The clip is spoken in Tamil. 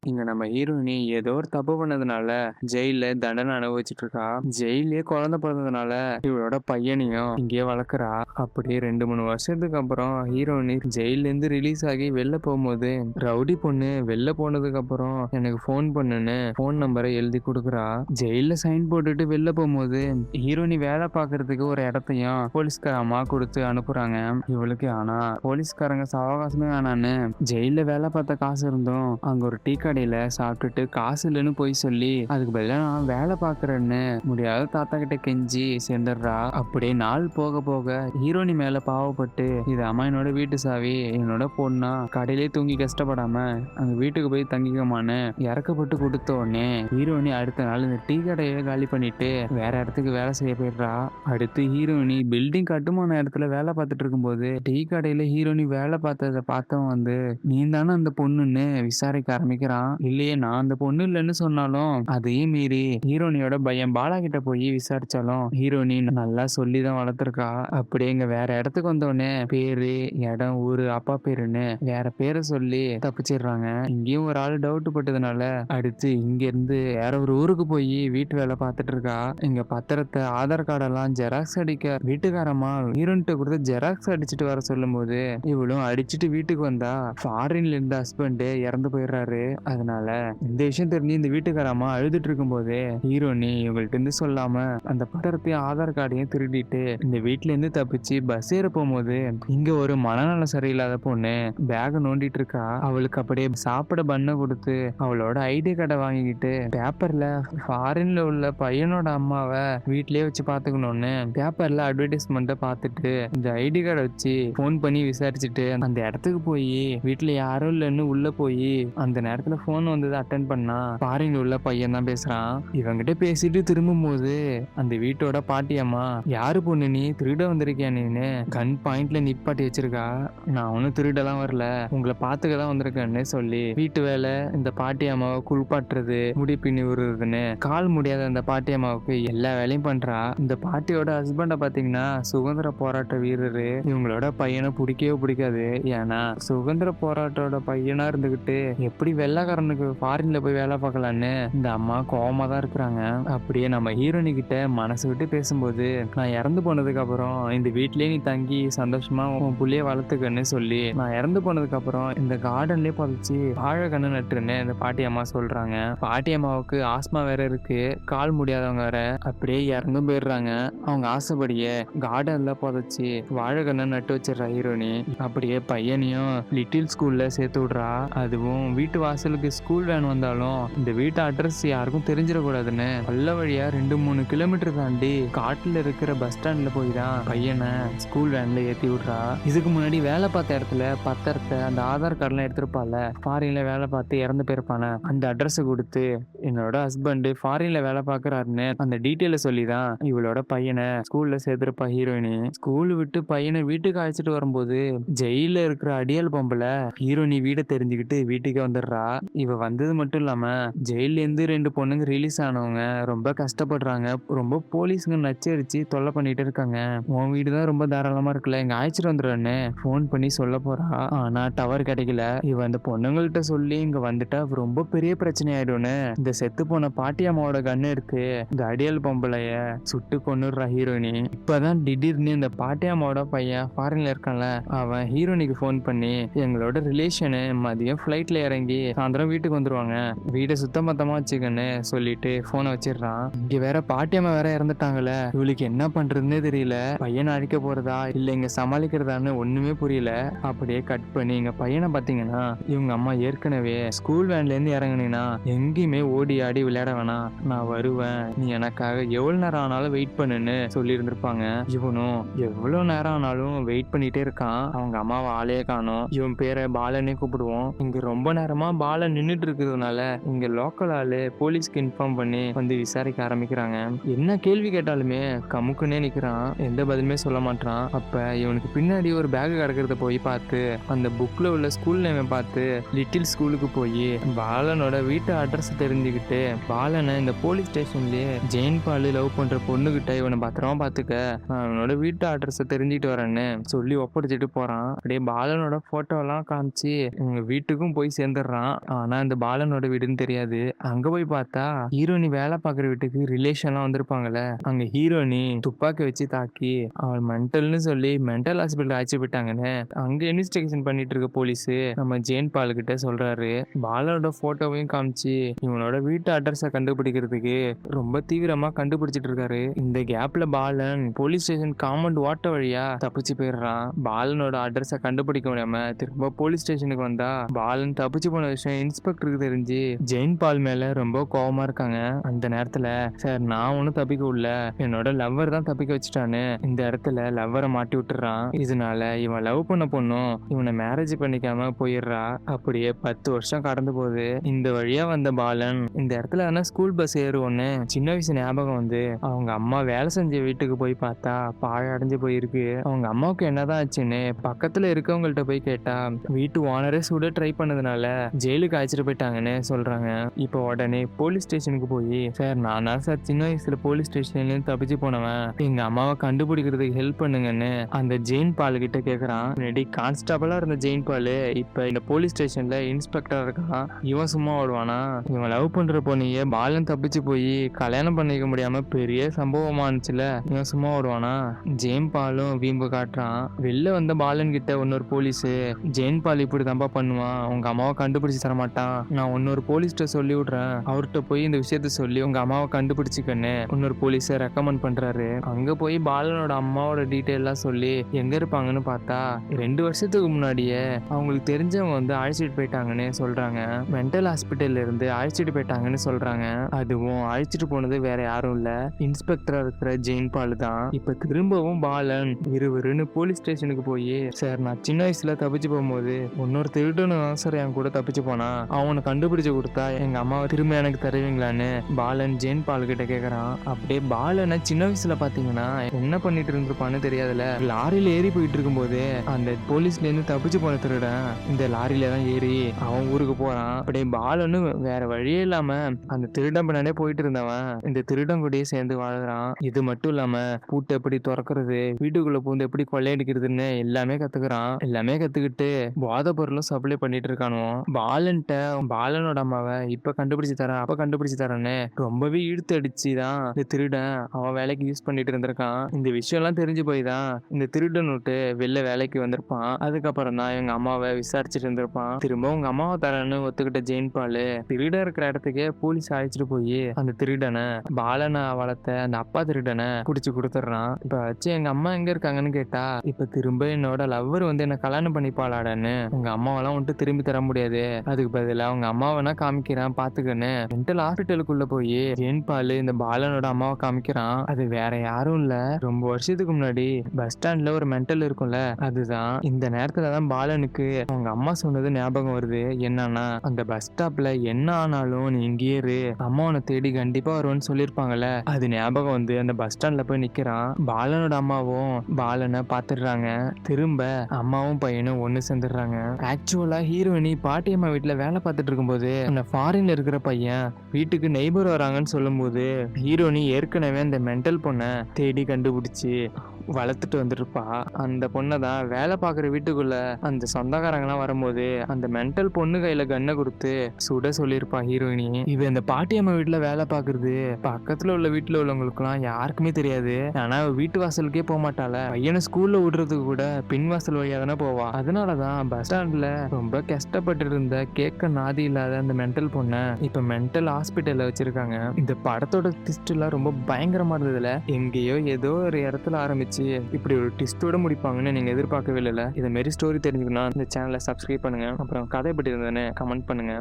இங்க நம்ம ஹீரோயினி ஏதோ ஒரு தப்பு பண்ணதுனால ஜெயில்ல தண்டனை அனுபவிச்சுட்டு இருக்கா. ஜெயிலே குழந்தை பிறந்ததுனால இவளோட பையனையும் இங்கேயே வளர்க்குறா. அப்படியே 2-3 வருஷத்துக்கு அப்புறம் ஹீரோயினி ஜெயில இருந்து ரிலீஸ் ஆகி வெளில போகும்போது ரவுடி பொண்ணு வெளில போனதுக்கு அப்புறம் எனக்கு ஃபோன் பண்ணுன்னு ஃபோன் நம்பரை எழுதி கொடுக்குறா. ஜெயில சைன் போட்டுட்டு வெளில போகும்போது ஹீரோயினி வேலை பார்க்கறதுக்கு ஒரு இடத்தையும் போலீஸ்கார அம்மா கொடுத்து அனுப்புறாங்க இவளுக்கு. ஆனா போலீஸ்காரங்க சாவகாசமே வேணான்னு ஜெயில வேலை பார்த்த காசு இருந்தும் அங்க ஒரு டீ கடையில சாப்பிட்டுட்டு காசு இல்லைன்னு போய் சொல்லி அதுக்கு பதிலா நான் வேலை பாக்குறேன்னு முடியாத தாத்தா கிட்ட கெஞ்சி சேர்ந்துடுறா. அப்படியே நாள் போக போக ஹீரோனி மேல பாவப்பட்டு இது அம்மா என்னோட வீட்டு சாவி, என்னோட பொண்ணா கடையிலே தூங்கி கஷ்டப்படாம அங்க வீட்டுக்கு போய் தங்கிக்கமான்னு இறக்கப்பட்டு கொடுத்த உடனே ஹீரோனி அடுத்த நாள் இந்த டீ கடையை காலி பண்ணிட்டு வேற இடத்துக்கு வேலை செய்ய போயிடுறா. அடுத்து ஹீரோயினி பில்டிங் கட்டுமான இடத்துல வேலை பார்த்துட்டு இருக்கும்போது டீ கடையில ஹீரோயினி வேலை பார்த்ததை பார்த்தவன் வந்து நீ தானே அந்த பொண்ணுன்னு விசாரிக்க ஆரம்பிக்கிறான். இல்லையே நான் அந்த பொண்ணு இல்லைன்னு சொன்னாலும் அதையும் மீறி ஹீரோனியோட பையன் பாலா கிட்ட போய் விசாரிச்சாலும் ஹீரோனி நல்லா சொல்லிதான் வளர்த்துருக்கா. அப்படியே இங்க வேற இடத்துக்கு வந்தோடனே பேரு, இடம், ஊரு, அப்பா பேருன்னு வேற பேரை சொல்லி தப்பிச்சிடுறாங்க. இங்கேயும் ஒரு ஆள் டவுட் பட்டதுனால அடுத்து இங்க இருந்து வேற ஒரு ஊருக்கு போய் வீட்டு வேலை பார்த்துட்டு இருக்கா. இங்க பத்திரத்தை, ஆதார் கார்டெல்லாம் ஜெராக்ஸ் அடிக்க வீட்டுக்காரமா ஹீரோன்ட்ட கொடுத்து ஜெராக்ஸ் அடிச்சுட்டு வர சொல்லும் போது இவளும் அடிச்சுட்டு வீட்டுக்கு வந்தா ஃபாரின்ல இருந்த ஹஸ்பண்ட் இறந்து போயிடுறாரு. அதனால இந்த விஷயம் தெரிஞ்சு இந்த வீட்டுக்காரமா அழுதுட்டு இருக்கும் போதே ஹீரோனி இவங்கள்ட்ட இருந்து சொல்லாம அந்த பத்திரத்தையும் ஆதார் கார்டையும் திருடிட்டு இந்த வீட்டுல இருந்து தப்பிச்சு பஸ் ஏற போகும்போது இங்க ஒரு மனநலம் சரியில்லாத பொண்ணு பேக நோண்டிட்டு இருக்கா. அவளுக்கு அப்படியே சாப்பிட பண்ண கொடுத்து அவளோட ஐடி கார்டை வாங்கிக்கிட்டு பேப்பர்ல ஃபாரின்ல உள்ள பையனோட அம்மாவை வீட்லயே வச்சு பாத்துக்கணும்னு பேப்பர்ல அட்வர்டைஸ்மெண்ட்டை பார்த்துட்டு இந்த ஐடி கார்டை வச்சு போன் பண்ணி விசாரிச்சுட்டு அந்த இடத்துக்கு போய் வீட்டுல யாரும் இல்லைன்னு உள்ள போய் அந்த நேரத்துல போன் வந்தது அட்டென்ட் பண்ணா ஃபாரின்ல உள்ள பையன் தான் பேசுறான். இவங்கிட்ட பேசிட்டு திரும்பும் போது அந்த வீட்டோட பாட்டி அம்மா யாரு பொண்ணு நீ திருட வந்திருக்கியா நீன்னு கன் பாயிண்ட்ல நிப்பாட்டி வச்சிருக்கா. நான் ஒன்னும் திருடலாம் வரல, உங்களை பாத்துக்கதான் வந்திருக்கேன்னு சொல்லி வீட்டு வேலை இந்த பாட்டி அம்மாவை குளிப்பாட்டுறது, முடி பின்னி விடுறதுன்னு கால் முடியாத அந்த பாட்டி அம்மாவுக்கு எல்லா வேலையும் பண்றா. இந்த பாட்டியோட ஹஸ்பண்ட பாத்தீங்கன்னா சுதந்திர போராட்ட வீரரு. இவங்களோட பையனை பிடிக்கவே பிடிக்காது. ஏன்னா சுதந்திர போராட்டோட பையனா இருந்துகிட்டு எப்படி வெள்ளைக்காரனுக்கு ஃபாரின்ல போய் வேலை பார்க்கலான்னு இந்த அம்மா கோவமா தான் இருக்கிறாங்க. அப்படியே நம்ம ஹீரோனி கிட்ட மனசு விட்டு பேசும்போது நான் இறந்து போனதுக்கு அப்புறம் இந்த வீட்லயே நீ தங்கி சந்தோஷமா உன் புள்ளைய வளர்த்துக்கன்னு சொல்லி நான் இறந்து போனதுக்கு அப்புறம் இந்த கார்டன்லயே பதிச்சு வாழை கண்ணு நட்டுருன்னு இந்த பாட்டி அம்மா சொல்றாங்க. பாட்டி அம்மாவுக்கு ஆஸ்மா வேற இருக்கு, கால் முடியாதவங்க வேற. அப்படியே இறந்தும் போயிடுறாங்க. அவங்க ஆசைப்படியே கார்டன்ல புதைச்சி வாழை கண்ணை நட்டு வச்சிடறா ஹீரோனி. அப்படியே பையனையும் லிட்டில் ஸ்கூல்ல சேர்த்து விடுறா. அதுவும் வீட்டு வாசலுக்கு ஸ்கூல் வேன் வந்தாலும் இந்த வீட்டு அட்ரஸ் யாருக்கும் தெரிஞ்சிடக்கூடாதுன்னு நல்ல வழியா 2-3 கிலோமீட்டர் தாண்டி காட்டுல இருக்கிற பஸ் ஸ்டாண்ட்ல போய் தான் பையனை ஸ்கூல் வேன்ல ஏத்தி விடுறா. இதுக்கு முன்னாடி வேலை பார்த்த இடத்துல பத்திரத்தை, அந்த ஆதார் கார்டு எல்லாம் எடுத்திருப்பால, ஃபாரின்ல வேலை பார்த்து இறந்து போயிருப்பான அந்த அட்ரஸ் கொடுத்து என்னோட ஹஸ்பண்ட் ஃபாரின்ல வேலை பார்க்கறாருன்னு அந்த டீட்டெயில சொல்லிதான் இவளோட பையனை ஸ்கூல்ல சேர்த்திருப்பா ஹீரோயினி. ஸ்கூல் விட்டு பையனை வீட்டுக்கு அழைச்சிட்டு வரும்போது ஜெயில இருக்கிற அடியால் பொம்பளை ஹீரோயினி வீட தெரிஞ்சுக்கிட்டு வீட்டுக்கு வந்துடுறா. இவ வந்தது மட்டும் இல்லாம ஜெயில இருந்து 2 பொண்ணுங்க ரிலீஸ் ஆனவங்க ரொம்ப கஷ்டப்படுறாங்க, ரொம்ப போலீஸுங்க நச்சரிச்சு தொல்லை பண்ணிட்டு இருக்காங்க. உன் வீடு தான் ரொம்ப தாராளமா இருக்குல்ல, இங்க அழைச்சிட்டு வந்துடுறேன்னு போன் பண்ணி சொல்ல போறா. ஆனா டவர் கிடைக்கல. இவ அந்த பொண்ணுங்கள்ட்ட சொல்லி இங்க வந்துட்டா ரொம்ப பெரிய பிரச்சனை ஆயிடும்னு இந்த செத்து போன பாட்டி அம்மாவோட கண்ணு இருக்கு இந்த அடியால் பொம்பளைய சுட்டு கொன்னுடுறா ஹீரோயினி. இப்பதான் திடீர்னு இந்த பாட்டி அம்மாவோட பையன் ஃபாரின்ல இருக்கான்ல, அவன் ஹீரோனிக்கு போன் பண்ணி எங்களோட ரிலேஷனு மதியம் ஃபிளைட்ல இறங்கி சாயந்தரம் வீட்டுக்கு வந்துருவாங்க, வீடை சுத்தம் பத்தமா வச்சுக்கன்னு சொல்லிட்டு போனை வச்சிடுறான். இங்க வேற பாட்டியம்மா வேற இறந்துட்டாங்கல்ல, இவளுக்கு என்ன பண்றதுன்னே தெரியல. பையனை அழிக்க போறதா இல்ல இங்க சமாளிக்கிறதான்னு ஒண்ணுமே புரியல. அப்படியே கட் பண்ணி இங்க பையனை பாத்தீங்கன்னா இவங்க அம்மா ஏற்கனவே ஸ்கூல் வேன்ல இருந்து இறங்குனீங்கன்னா எங்கேயுமே ஓடி ஆடி விளையாட வேணாம், நான் வருவேன், நீ எனக்காக எவ்வளவு நேரம் ஆனாலும் வெயிட் பண்ணுன்னு சொல்லி இருந்திருப்பாங்க. இவனும் எவ்வளவு நேரம் ஆனாலும் வெயிட் பண்ணிட்டே இருக்கான். அவங்க அம்மாவை ஆளே காணோம். இவன் பேரை பாலனே கூப்பிடுவோம். இங்க ரொம்ப நேரமா பாலன் நின்றுட்டு இருக்கிறதுனால இங்க லோக்கல் ஆளு போலீஸ்க்கு இன்ஃபார்ம் பண்ணி வந்து விசாரிக்க ஆரம்பிக்கிறாங்க. என்ன கேள்வி கேட்டாலுமே கமுக்குன்னே நிக்கிறான், எந்த பதிலுமே சொல்ல மாட்டான். அப்ப இவனுக்கு பின்னாடி ஒரு பேக் கிடக்கிறத போய் பார்த்து அந்த புக்ல உள்ள ஸ்கூல் நேமை பார்த்து லிட்டில் ஸ்கூலுக்கு போய் பாலனோட வீட்டு அட்ரஸ் தெரிஞ்சுக்கிட்டு பாலனை இந்த போலீஸ் ஸ்டேஷன்லயே ஜெயின் பாலு லவ் பண்ற பொண்ணுகிட்ட இவனை பத்திரமா பாத்துக்க, அவனோட வீட்டு அட்ரஸ் தெரிஞ்சுக்கிட்டு வரேன்னு சொல்லி ஒப்படைச்சிட்டு போறான். அப்படியே பாலனோட போட்டோ எல்லாம் காமிச்சு இவங்க வீட்டுக்கும் போய் சேர்ந்துடுறான். ஆனா இந்த பாலனோட வீடுன்னு தெரியாது. அங்க போய் பார்த்தா ஹீரோயினி வேலை பார்க்குற வீட்டுக்கு ரிலேஷன்லாம் வந்திருப்பாங்கல்ல. அங்க ஹீரோயினி துப்பாக்கி வச்சு தாக்கி அவள் மென்டல்னு சொல்லி மென்டல் ஹாஸ்பிட்டல் அழைச்சு போயிட்டாங்கன்னு அங்க இன்வெஸ்டிகேஷன் பண்ணிட்டு இருக்க போலீஸ் நம்ம ஜெயின் பால் கிட்ட சொல்றாரு. பாலனோட போட்டோவையும் காமிச்சு இவனோட வீட்டு அட்ரஸை கண்டுபிடிக்கிறதுக்கு ரொம்ப தீவிரமா கண்டுபிடிச்சிட்டு இருக்காரு. இந்த கேப்ல பாலன் போலீஸ் ஸ்டேஷன் காம்பவுண்ட் ஓட்ட வழியா தப்பிச்சு போயிடுறான். பாலனோட அட்ரஸை கண்டுபிடிக்க முடியாம திரும்ப போலீஸ் ஸ்டேஷனுக்கு வந்தா பாலன் தப்பிச்சு போன விஷயம் இன்ஸ்பெக்டருக்கு தெரிஞ்சு ஜெயின் பால் மேல ரொம்ப கோவமா இருக்காங்க. அந்த நேரத்துல சார் நான் ஒன்னும் தப்பிக்க விடல, என்னோட லவ்வர் தான் தப்பிக்க வச்சுட்டான்னு இந்த இடத்துல லவ்வரை மாட்டி விட்டுறான். இதனால இவன் லவ் பண்ண பொண்ணும் இவனை மேரேஜ் பண்ணிக்காம போயிடுறா. அப்படியே 10 வருஷம் கடந்து போகுது. இந்த வழியா வந்த பாலன் இந்த இடத்துல ஸ்கூல் பஸ் ஏறுவோன்னு சின்ன வயசு ஞாபகம் வந்து அவங்க அம்மா வேலை செஞ்ச வீட்டுக்கு போய் பார்த்தா பாழடைஞ்சு போயிருக்கு. அவங்க அம்மாவுக்கு என்னதான் ஆச்சுன்னு பக்கத்துல இருக்கவங்கள்ட்ட போய் கேட்டா வீட்டு ஓனரே சுட ட்ரை பண்ணதுனால ஜெயிலுக்கு அழைச்சிட்டு போயிட்டாங்கன்னு சொல்றாங்க. இப்போ உடனே போலீஸ் ஸ்டேஷனுக்கு போய் சார் நான் தான் சார் சின்ன வயசுல போலீஸ் ஸ்டேஷன்ல தப்பிச்சு போனவன், எங்க அம்மாவை கண்டுபிடிக்கிறதுக்கு ஹெல்ப் பண்ணுங்கன்னு அந்த ஜெயின் பால் கிட்ட கேக்குறான். முன்னாடி கான்ஸ்டபிளா இருந்த ஜெயின் பால் இப்ப இந்த போலீஸ் ஸ்டேஷன்ல இன்ஸ்பெக்டரா இருக்கான். இவன் சும்மா ஓடுவானா? இவன் லவ் பண்ற பொண்ணையே பாலன் தப்பிச்சு போய் கல்யாணம் பண்ணிக்க முடியாம பெரிய சம்பவமா இருந்துச்சுல, இவன் சும்மா ஓடுவானா? ஜெயின் பாலும் வீம்பு காட்டுறான். வெளில வந்த பாலன் கிட்ட இன்னொரு போலீஸ் ஜெயின் பால் இப்படி தம்பா பண்ணுவான், உங்க அம்மாவை கண்டுபிடிச்சு தர மாட்டான், நான் இன்னொரு போலீஸ்ட சொல்லி விடுறேன், அவர்கிட்ட போய் இந்த விஷயத்த சொல்லி உங்க அம்மாவை கண்டுபிடிச்சிக்கன்னு இன்னொரு போலீஸ ரெக்கமெண்ட் பண்றாரு. அங்க போய் பாலனோட அம்மாவோட டீட்டெயில் எல்லாம் சொல்லி எங்க இருப்பாங்கன்னு பார்த்தா 2 வருஷத்துக்கு முன்னாடியே அவங்களுக்கு தெரிஞ்சவங்க வந்து அழைச்சிட்டு போயிட்டாங்கன்னு சொல்றாங்க. மென்டல் ஹாஸ்பிட்டல்ல இருந்து அழைச்சிட்டு போயிட்டாங்கன்னு சொல்றாங்க. அதுவும் அழைச்சிட்டு போனது வேற யாரும் இல்ல, இன்ஸ்பெக்டரா இருக்கிற ஜெயின் பால் தான். இப்ப திரும்பவும் பாலன் விறுவிறுன்னு போலீஸ் ஸ்டேஷனுக்கு போய் சார் நான் சின்ன வயசுல தப்பிச்சு போகும்போது இன்னொரு திருடனு தான் சார் என் கூட தப்பிச்சு போனா, அவனை கண்டுபிடிச்சு கொடுத்தா எங்க அம்மாவை திரும்ப எனக்கு தருவீங்களான்னு பாலன் ஜெயின் பால் கிட்ட கேக்குறான். அப்படியே பாலனை சின்ன வயசுல பாத்தீங்கன்னா என்ன பண்ணிட்டு இருந்திருப்பான்னு தெரியாதுல, லாரியில ஏறி போயிட்டு இருக்கும்போது அந்த போலீஸ்ல இருந்து தப்பிச்சு போன திருடன் இந்த லாரியில தான் ஏறி அவன் ஊருக்கு போறான். அப்படியே பாலனு வேற வழியே இல்லாம அந்த திருடன் பின்னாடியே போயிட்டு இருந்தவன் இந்த திருடன் கூடயே சேர்ந்து வாழ்றான். இது மட்டும் இல்லாம பூட்டை எப்படி திறக்கிறது, வீட்டுக்குள்ள பூந்து எப்படி கொள்ளையடிக்கிறதுன்னு எல்லாமே கத்துக்கிறான். எல்லாமே கத்துக்கிட்டு போதை பொருளும் சப்ளை பண்ணிட்டு இருக்கானோ. பாலனோட அம்மாவை இப்ப கண்டுபிடிச்சு தரேன் அப்ப கண்டுபிடிச்சு தரேன்னு ரொம்பவே இழுத்து அடிச்சுதான் இந்த திருடன் அவன் வேலைக்கு யூஸ் பண்ணிட்டு இருந்திருக்கான். இந்த விஷயம் எல்லாம் தெரிஞ்சு போய் தான் இந்த திருடன் விட்டு வெளில வேலைக்கு வந்திருப்பான். அதுக்கப்புறம் தான் எங்க அம்மாவை விசாரிச்சுட்டு இருந்திருப்பான். திரும்ப உங்க அம்மாவை தரேன்னு ஒத்துக்கிட்ட ஜெயின் பால் திருடன் இருக்கிற இடத்துக்கே போலீஸ் அழைச்சிட்டு போய் அந்த திருடனை பாலனை வளர்த்த அந்த அப்பா திருடனை குடிச்சு கொடுத்துட்றான். இப்ப வச்சு எங்க அம்மா எங்க இருக்காங்கன்னு கேட்டா இப்ப திரும்ப என்னோட லவ்வர் வந்து என்ன கல்யாணம் பண்ணிப்பாளாடன்னு உங்க அம்மாவெல்லாம் வந்துட்டு திரும்பி தர முடியாது, அதுக்கு பதிலா அவங்க அம்மாவனா காமிக்கிறான் பாத்துக்கன்னு மென்டல் ஹாஸ்பிட்டலுக்குள்ள போய் ஜெயின் பால் இந்த பாலனோட அம்மாவை காமிக்கிறான். அது வேற யாரும் இல்ல, ரொம்ப வருஷத்துக்கு முன்னாடி பஸ் ஸ்டாண்ட்ல ஒரு மென்டல் இருக்கும்ல அதுதான். இந்த நேரத்துலதான் பாலனுக்கு அவங்க அம்மா சொன்னது ஞாபகம் வருது. என்னன்னா அந்த பஸ் ஸ்டாப்ல என்ன ஆனாலும் நீ இங்கேயே இரு, அம்மா உன்னை தேடி கண்டிப்பா வருவேன்னு சொல்லியிருப்பாங்கல்ல, அது ஞாபகம் வந்து அந்த பஸ் ஸ்டாண்ட்ல போய் நிக்கிறான். பாலனோட அம்மாவும் பாலனை பாத்துடுறாங்க. திரும்ப அம்மாவும் பையனும் ஒண்ணு சேர்ந்துடுறாங்க. ஆக்சுவலா ஹீரோயினி பாட்டியம்மா வீட்டுல வேலை பார்த்துட்டு இருக்கும்போது அந்த ஃபாரின்ல இருக்கிற பையன் வீட்டுக்கு நெய்பர் வராங்கன்னு சொல்லும் போது ஹீரோயினி ஏற்கனவே அந்த மென்டல் பொண்ணை தேடி கண்டுபிடிச்சு வளர்த்துட்டு வந்துருப்பா. அந்த பொண்ணை தான் வேலை பார்க்குற வீட்டுக்குள்ள அந்த சொந்தக்காரங்களாம் வரும்போது அந்த மென்டல் பொண்ணு கையில கண்ணை கொடுத்து சுட சொல்லியிருப்பா ஹீரோயினி. இவ இந்த பாட்டியம்மா வீட்டுல வேலை பார்க்கறது பக்கத்துல உள்ள வீட்டுல உள்ளவங்களுக்குலாம் யாருக்குமே தெரியாது. ஆனா வீட்டு வாசலுக்கே போக மாட்டாள, பையனை ஸ்கூல்ல விடுறதுக்கு கூட பின் வாசல் வழியா தானே போவா. அதனாலதான் பஸ் ஸ்டாண்ட்ல ரொம்ப கஷ்டப்பட்டு இருந்த கேட்க நாதி இல்லாத அந்த மென்டல் பொண்ணை இப்ப மென்டல் ஹாஸ்பிட்டல்ல வச்சிருக்காங்க. இந்த படத்தோட ட்விஸ்ட் எல்லாம் ரொம்ப பயங்கரமா இருந்ததுல, எங்கேயோ ஏதோ ஒரு இடத்துல ஆரம்பிச்சு இப்படி ஒரு ட்விஸ்டோட முடிப்பாங்கன்னு நீங்க எதிர்பார்க்கவே இல்லை. இதை மாரி ஸ்டோரி தெரிஞ்சுக்கணும் இந்த சேனலை சப்ஸ்கிரைப் பண்ணுங்க. அப்புறம் கதை பற்றி இருந்ததுன்னு கமெண்ட் பண்ணுங்க.